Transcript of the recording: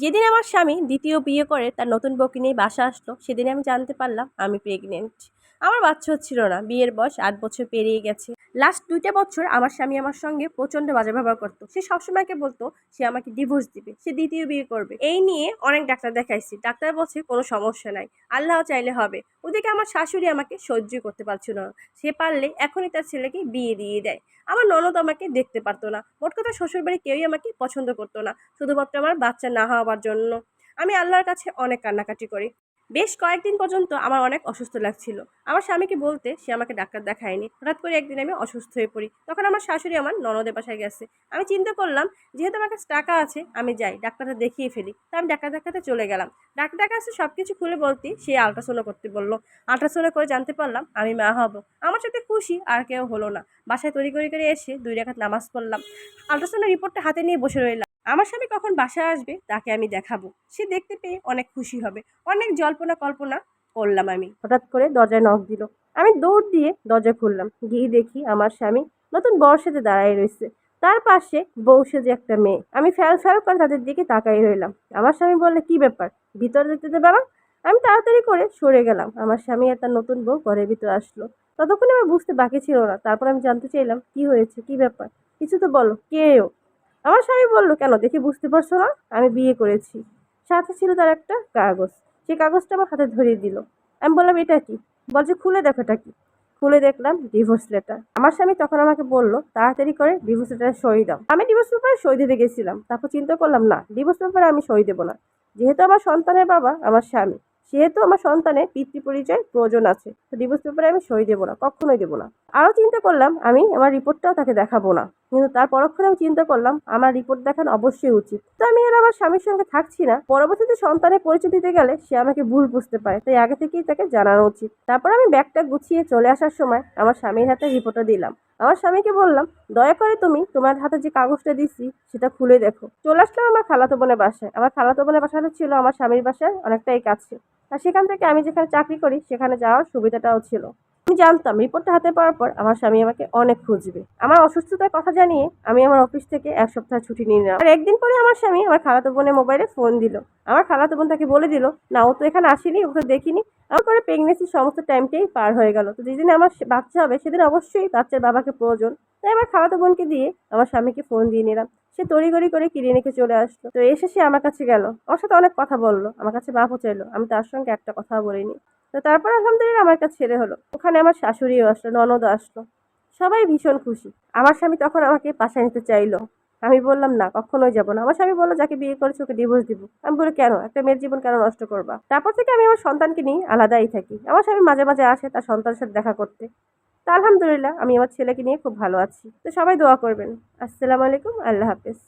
যেদিন আমার স্বামী দ্বিতীয় বিয়ে করে তার নতুন বউকে নিয়ে বাসা আসলো, সেদিনে আমি জানতে পারলাম আমি প্রেগনেন্ট। আমার বাচ্চা হচ্ছিল না, বিয়ের বয়স 8 বছর পেরিয়ে গেছে। লাস্ট 2টা বছর আমার স্বামী আমার সঙ্গে প্রচণ্ড বাজে ব্যবহার করতো। সে সবসময় বলতো সে আমাকে ডিভোর্স দিবে, সে দ্বিতীয় বিয়ে করবে। এই নিয়ে অনেক ডাক্তার দেখাইছি, ডাক্তার বলছে কোনো সমস্যা নাই, আল্লাহ চাইলে হবে। ওদিকে আমার শাশুড়ি আমাকে সহ্য করতে পারছিল না, সে পারলে এখনই তার ছেলেকে বিয়ে দিয়ে দেয়। আমার ননদ আমাকে দেখতে পারতো না, মোট কথা শ্বশুরবাড়ি কেউই আমাকে পছন্দ করতো না, শুধুমাত্র আমার বাচ্চা না হওয়ার জন্য। আমি আল্লাহর কাছে অনেক কান্নাকাটি করি। বেশ কয়েকদিন পর্যন্ত আমার অনেক অসুস্থ লাগছিল। আমার স্বামীকে বলতে সে আমাকে ডাক্তার দেখায়নি। হঠাৎ করে একদিন আমি অসুস্থ হয়ে পড়ি, তখন আমার শাশুড়ি আমার ননদের বাসায় গেছে। আমি চিন্তা করলাম যেহেতু আমার কাছে টাকা আছে, আমি যাই ডাক্তারটা দেখিয়ে ফেলি। তা আমি ডাক্তার দেখাতে চলে গেলাম। ডাক্তার কাছে সব কিছু খুলে বলতে সে আল্ট্রাসাউন্ড করতে বললো। আল্ট্রাসাউন্ড করে জানতে পারলাম আমি মা হব। আমার সাথে খুশি আর কেউ হলো না। বাসায় তৈরি করে এসে 2 রাকাত নামাজ পড়লাম। আল্ট্রাসাউন্ডের রিপোর্টটা হাতে নিয়ে বসে রইলাম। আমার স্বামী কখন বাসায় আসবে তাকে আমি দেখাবো, সে দেখতে পেয়ে অনেক খুশি হবে। অনেক জল্পনা কল্পনা করলাম আমি। হঠাৎ করে দরজায় নক দিল। আমি দৌড় দিয়ে দরজা খুললাম, গিয়ে দেখি আমার স্বামী নতুন বউর সাথে দাঁড়ায় রয়েছে। তার পাশে বউ সেজে একটা মেয়ে। আমি ফ্যাল ফ্যাল করে তাদের দিকে তাকাই রইলাম। আমার স্বামী বললে, কি ব্যাপার, ভিতরে যেতে দেবে না? আমি তাড়াতাড়ি করে সরে গেলাম। আমার স্বামী আর তার নতুন বউ ঘরের ভিতরে আসলো। ততক্ষণে আমার বুঝতে বাকি ছিল না। তারপর আমি জানতে চাইলাম, কি হয়েছে, কি ব্যাপার, কিছু তো বলো, কে ও? আমার স্বামী বলল, কেন দেখে বুঝতে পারছো না? আমি বিয়ে করেছি। সাথে ছিল তার একটা কাগজ। সেই কাগজটা আমার হাতে ধরিয়ে দিল। আমি বললাম, এটা কি? বলছে, খুলে দেখো এটা কি। খুলে দেখলাম ডিভোর্স লেটার। আমার স্বামী তখন আমাকে বলল, তাড়াতাড়ি করে ডিভোর্স লেটারে সই দাও। আমি ডিভোর্স পেপারে সই দিতে গেছিলাম, তারপর চিন্তা করলাম, না, ডিভোর্স পেপারে আমি সই দেবো না। যেহেতু আমার সন্তানের বাবা আমার স্বামী, সেহেতু আমার সন্তানের পিতৃ পরিচয় প্রয়োজন আছে, তো ডিভোর্স পেপারে আমি সই দেবো না, কখনোই দেবো না। আরও চিন্তা করলাম আমি আমার রিপোর্টটাও তাকে দেখাবো না। কিন্তু তার পরক্ষণে আমি চিন্তা করলাম আমার রিপোর্ট দেখানো অবশ্যই উচিত। তো আমি আর আমার স্বামীর সঙ্গে থাকছি না। পরবর্তীতে সন্তানের পরিচয় দিতে গেলে সে আমাকে ভুল বুঝতে পারে, তাই আগে থেকেই তাকে জানানো উচিত। তারপর আমি ব্যাগটা গুছিয়ে চলে আসার সময় আমার স্বামীর হাতে রিপোর্টটা দিলাম। আমার স্বামীকে বললাম, দয়া করে তুমি তোমার হাতে যে কাগজটা দিচ্ছি সেটা খুলে দেখো। চলে আসলাম আমার খালাতো বোনের বাসায়। আমার খালাতো বোনের বাসাটা ছিল আমার স্বামীর বাসায় অনেকটাই কাছে, আর সেখান থেকে আমি যেখানে চাকরি করি সেখানে যাওয়ার সুবিধাটাও ছিল। আমি জানতাম রিপোর্টটা হাতে পাওয়ার পর আমার স্বামী আমাকে অনেক খুঁজবে। আমার অসুস্থতার কথা জানিয়ে আমি আমার অফিস থেকে 1 সপ্তাহ ছুটি নিয়ে নিলাম। আর একদিন পরে আমার স্বামী আমার খালাতো বোনের মোবাইলে ফোন দিল। আমার খালাতো বোন তাকে বলে দিল, না, ও তো এখানে আসেনি, ওকে দেখিনি। আমার পরে প্রেগনেন্সির সমস্ত টাইমটাই পার হয়ে গেল। তো যেদিন আমার বাচ্চা হবে সেদিন অবশ্যই বাচ্চার বাবাকে প্রয়োজন। তাই আমার খালাতো বোনকে দিয়ে আমার স্বামীকে ফোন দিয়ে নিলাম। সে তড়িঘড়ি করে ক্লিনিকে চলে আসলো। তো এসে সে আমার কাছে গেল, আমার সাথে অনেক কথা বললো, আমার কাছে মাপও চাইলো। আমি তার সঙ্গে একটা কথাও বলিনি। তো তারপর আলহামদুলিল্লাহ আমার কাছে ছেলে হলো। ওখানে আমার শাশুড়িও আসলো, ননদও আসলো। সবাই ভীষণ খুশি। আমার স্বামী তখন আমাকে বাসায় নিতে চাইলো। আমি বললাম, না, কখনোই যাবো না। আমার স্বামী বললো, যাকে বিয়ে করেছো ওকে ডিভোর্স দিব। আমি বলি, কেন, একটা মেয়ের জীবন কেন নষ্ট করবা? তারপর থেকে আমি আমার সন্তানকে নিয়ে আলাদাই থাকি। আমার স্বামী মাঝে মাঝে আসে তার সন্তানের সাথে দেখা করতে। তা আলহামদুলিল্লাহ আমি আমার ছেলেকে নিয়ে খুব ভালো আছি। তো সবাই দোয়া করবেন। আসসালামু আলাইকুম, আল্লাহ হাফেজ।